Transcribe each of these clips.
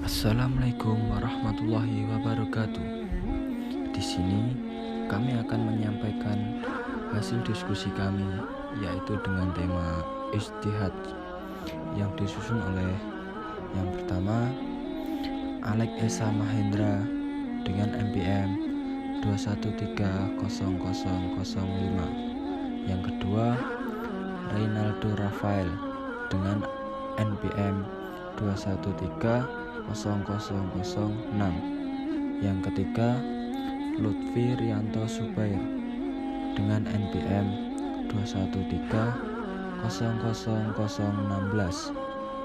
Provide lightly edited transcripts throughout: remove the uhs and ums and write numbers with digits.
Assalamualaikum warahmatullahi wabarakatuh. Di sini kami akan menyampaikan hasil diskusi kami, yaitu dengan tema ijtihad yang disusun oleh yang pertama Alex Esa Mahendra dengan NPM 2130005. Yang kedua Reynaldo Rafael dengan NPM 2130006. Yang ketiga Lutfi Rianto Subair dengan NPM 2130016.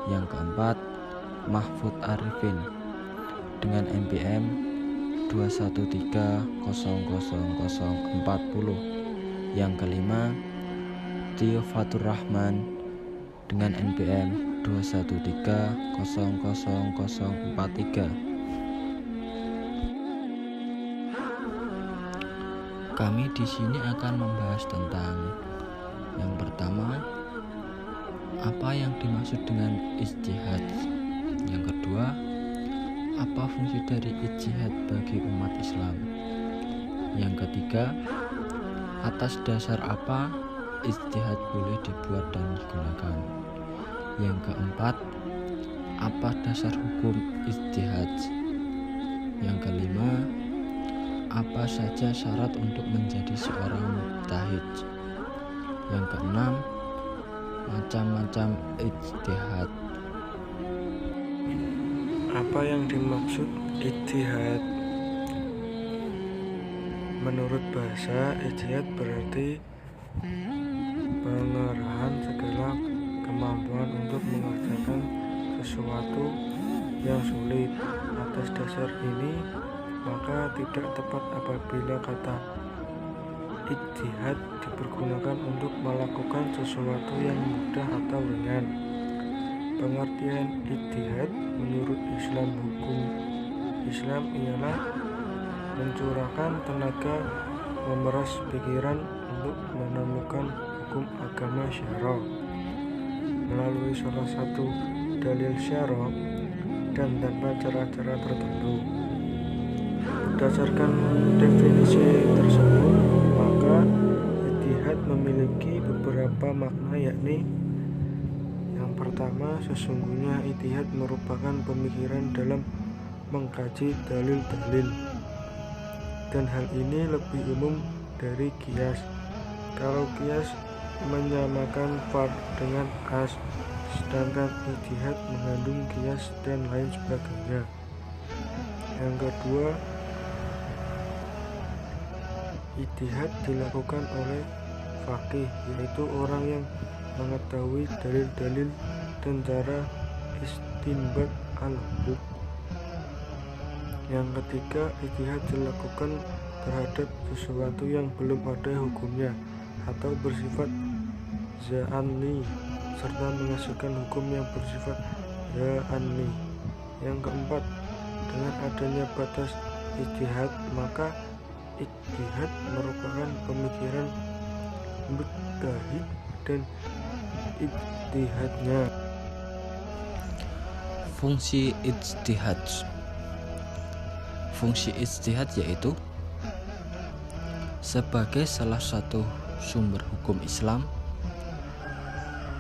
Yang keempat Mahfud Arifin dengan NPM 2130040. Yang kelima Tio Fatur Rahman dengan NPM 2130043. Kami di sini akan membahas tentang yang pertama, apa yang dimaksud dengan ijtihad. Yang kedua, apa fungsi dari ijtihad bagi umat Islam. Yang ketiga, atas dasar apa ijtihad boleh dibuat dan digunakan. Yang keempat, apa dasar hukum ijtihad. Yang kelima, apa saja syarat untuk menjadi seorang mujtahid. Yang keenam, macam-macam ijtihad. Apa yang dimaksud ijtihad? Menurut bahasa, ijtihad berarti pengerahan segala kemampuan untuk mengerjakan sesuatu yang sulit. Atas dasar ini, maka tidak tepat apabila kata ijtihad dipergunakan untuk melakukan sesuatu yang mudah atau ringan. Pengertian ijtihad menurut hukum Islam ialah mencurahkan tenaga, memeras pikiran untuk menemukan hukum agama syara melalui salah satu dalil syara dan tanpa cara-cara tertentu. Berdasarkan definisi tersebut, maka ijtihad memiliki beberapa makna, yakni yang pertama, sesungguhnya ijtihad merupakan pemikiran dalam mengkaji dalil-dalil, dan hal ini lebih umum dari qiyas. Kalau qiyas menyamakan fard dengan as, sedangkan ijtihad mengandung qiyas dan lain sebagainya. Yang kedua, ijtihad dilakukan oleh faqih, yaitu orang yang mengetahui dalil-dalil dan cara istinbat al-hukum. Yang ketiga, ijtihad dilakukan terhadap sesuatu yang belum ada hukumnya atau bersifat za'anni, serta menghasilkan hukum yang bersifat za'anni. Yang keempat, dengan adanya batas ijtihad, maka ijtihad merupakan pemikiran mujtahid dan ijtihadnya. Fungsi ijtihad. Fungsi ijtihad yaitu sebagai salah satu sumber hukum Islam.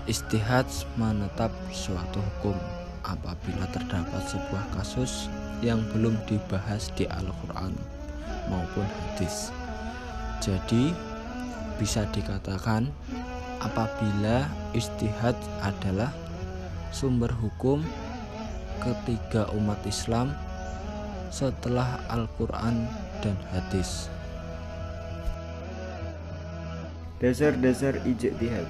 Ijtihad menetap suatu hukum apabila terdapat sebuah kasus yang belum dibahas di Al-Quran maupun hadis. Jadi bisa dikatakan apabila ijtihad adalah sumber hukum ketiga umat Islam setelah Al-Quran dan hadis. Dasar-dasar ijtihad.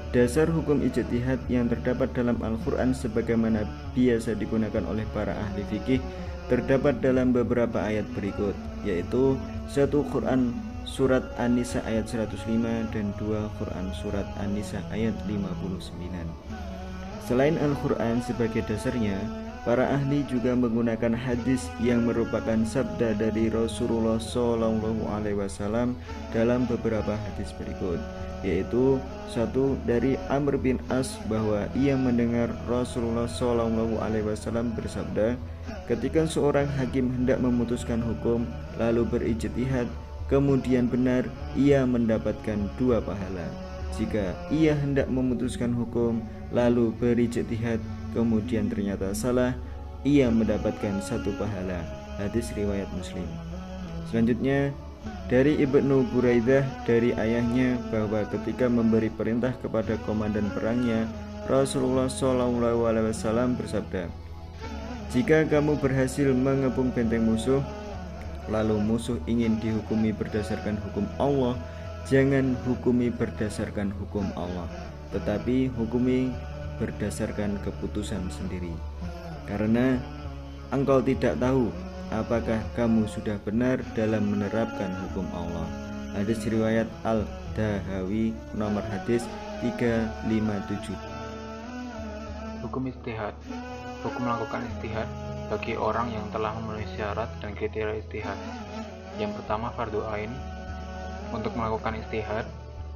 Dasar hukum ijtihad yang terdapat dalam Al-Quran sebagaimana biasa digunakan oleh para ahli fikih terdapat dalam beberapa ayat berikut, yaitu 1 Quran Surat An-Nisa ayat 105 dan 2 Quran Surat An-Nisa ayat 59. Selain Al-Quran sebagai dasarnya, para ahli juga menggunakan hadis yang merupakan sabda dari Rasulullah SAW dalam beberapa hadis berikut. yaitu satu dari Amr bin As bahwa ia mendengar Rasulullah SAW bersabda, ketika seorang hakim hendak memutuskan hukum lalu berijtihad kemudian benar, ia mendapatkan 2 pahala. Jika ia hendak memutuskan hukum lalu berijtihad kemudian ternyata salah, ia mendapatkan 1 pahala. Hadis riwayat Muslim. Selanjutnya dari Ibnu Buraidah dari ayahnya bahwa ketika memberi perintah kepada komandan perangnya, Rasulullah SAW bersabda, jika kamu berhasil mengepung benteng musuh, lalu musuh ingin dihukumi berdasarkan hukum Allah, jangan hukumi berdasarkan hukum Allah, tetapi hukumi berdasarkan keputusan sendiri. Karena engkau tidak tahu apakah kamu sudah benar dalam menerapkan hukum Allah. Hadis riwayat Al-Dahawi nomor hadis 357. Hukum istihad. Hukum melakukan istihad bagi orang yang telah memenuhi syarat dan kriteria istihad. Yang pertama, fardu ain, untuk melakukan istihad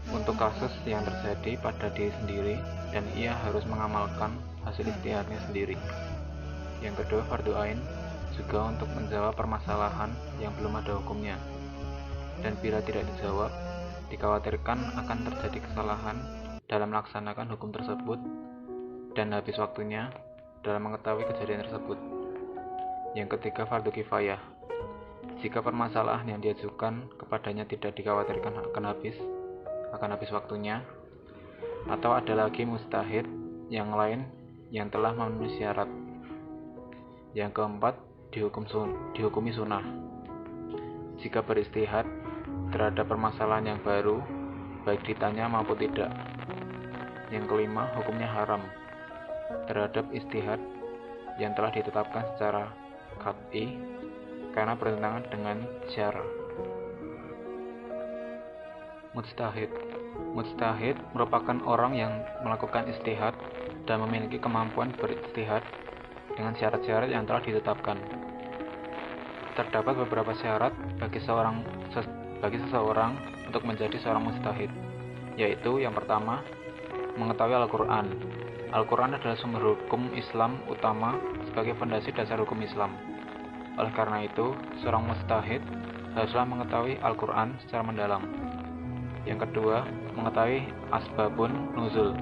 untuk kasus yang terjadi pada diri sendiri dan ia harus mengamalkan hasil istihadnya sendiri. Yang kedua, fardu ain juga untuk menjawab permasalahan yang belum ada hukumnya, dan bila tidak dijawab, dikhawatirkan akan terjadi kesalahan dalam melaksanakan hukum tersebut dan habis waktunya dalam mengetahui kejadian tersebut. Yang ketiga, fardu kifayah, jika permasalahan yang diajukan kepadanya tidak dikhawatirkan akan habis waktunya, atau ada lagi mustahid yang lain yang telah memenuhi syarat. Yang keempat, dihukumi sunnah, jika beristihad terhadap permasalahan yang baru, baik ditanya maupun tidak. Yang kelima, hukumnya haram terhadap istihad yang telah ditetapkan secara qat'i karena bertentangan dengan syara. Mujtahid merupakan orang yang melakukan istihad dan memiliki kemampuan beristihad dengan syarat-syarat yang telah ditetapkan. Terdapat beberapa syarat bagi seseorang untuk menjadi seorang mujtahid, yaitu yang pertama, mengetahui Al-Quran. Al-Quran adalah sumber hukum Islam utama sebagai fondasi dasar hukum Islam. Oleh karena itu, seorang mujtahid haruslah mengetahui Al-Quran secara mendalam. Yang kedua, mengetahui asbabun nuzul.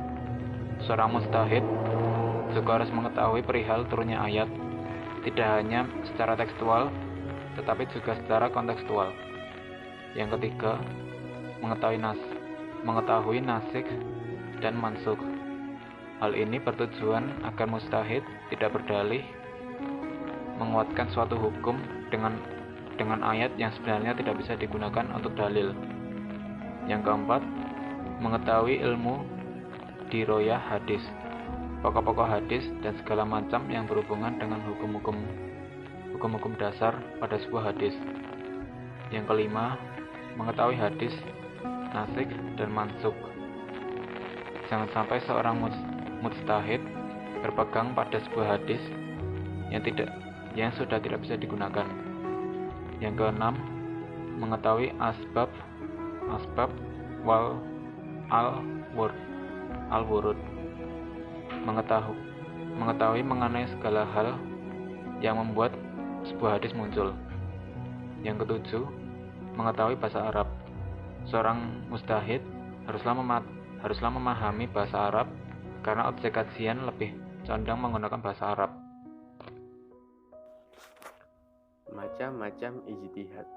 Seorang mujtahid juga harus mengetahui perihal turunnya ayat, tidak hanya secara tekstual, tetapi juga secara kontekstual. Yang ketiga, mengetahui nasikh dan mansukh. Hal ini bertujuan agar mujtahid tidak berdalih menguatkan suatu hukum dengan ayat yang sebenarnya tidak bisa digunakan untuk dalil. Yang keempat, mengetahui ilmu diroyah hadis, pokok-pokok hadis dan segala macam yang berhubungan dengan hukum-hukum dasar pada sebuah hadis. Yang kelima, mengetahui hadis, nasikh dan mansukh. Jangan sampai seorang mujtahid berpegang pada sebuah hadis yang sudah tidak bisa digunakan. Yang keenam, mengetahui asbab wal al-wurud, mengetahui mengenai segala hal yang membuat sebuah hadis muncul. Yang ketujuh, mengetahui bahasa Arab. Seorang mujtahid haruslah memahami bahasa Arab karena objek kajian lebih condong menggunakan bahasa Arab. Macam-macam ijtihad.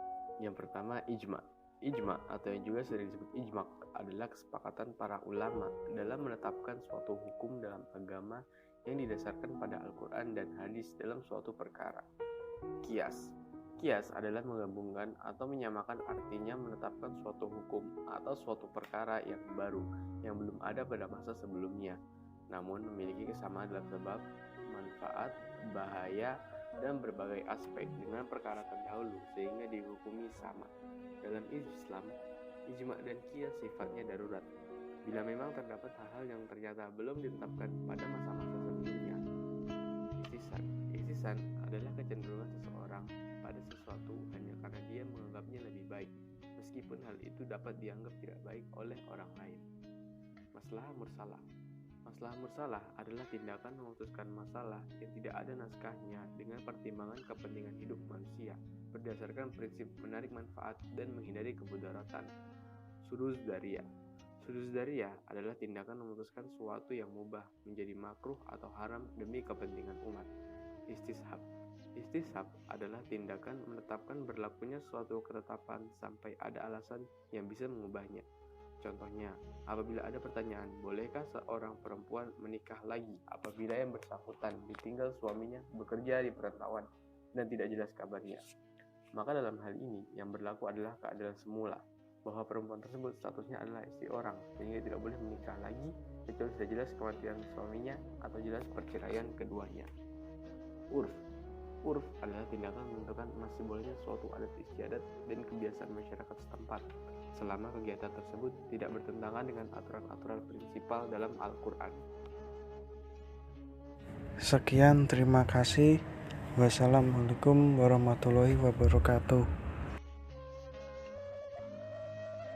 Yang pertama, ijma. Ijma atau yang juga sering disebut ijma adalah kesepakatan para ulama dalam menetapkan suatu hukum dalam agama yang didasarkan pada Al-Quran dan hadis dalam suatu perkara. Qiyas. Qiyas adalah menggabungkan atau menyamakan, artinya menetapkan suatu hukum atau suatu perkara yang baru yang belum ada pada masa sebelumnya, namun memiliki kesamaan dalam sebab, manfaat, bahaya, dan berbagai aspek dengan perkara terdahulu sehingga dihukumi sama. Dalam Islam, ijma dan qiyas sifatnya darurat. Bila memang terdapat hal-hal yang ternyata belum ditetapkan pada masa-masa sebelumnya. Ihtisan adalah kecenderungan seseorang pada sesuatu hanya karena dia menganggapnya lebih baik, meskipun hal itu dapat dianggap tidak baik oleh orang lain. Maslahah mursalah. Maslahah mursalah adalah tindakan memutuskan masalah yang tidak ada naskahnya dengan pertimbangan kepentingan hidup manusia berdasarkan prinsip menarik manfaat dan menghindari kemudaratan. Shuruz dariyah. Shuruz dariyah adalah tindakan memutuskan sesuatu yang mubah menjadi makruh atau haram demi kepentingan umat. Istishab. Istishab adalah tindakan menetapkan berlakunya suatu ketetapan sampai ada alasan yang bisa mengubahnya. Contohnya, apabila ada pertanyaan, bolehkah seorang perempuan menikah lagi apabila yang bersangkutan ditinggal suaminya bekerja di perantauan dan tidak jelas kabarnya? Maka dalam hal ini, yang berlaku adalah keadilan semula, bahwa perempuan tersebut statusnya adalah istri orang, sehingga tidak boleh menikah lagi kecuali sudah jelas kematian suaminya atau jelas perceraian keduanya. Urf. Urf adalah tindakan menentukan masih bolehnya suatu adat istiadat dan kebiasaan masyarakat setempat, selama kegiatan tersebut tidak bertentangan dengan aturan-aturan prinsipal dalam Al-Quran. Sekian, terima kasih. Wassalamualaikum warahmatullahi wabarakatuh.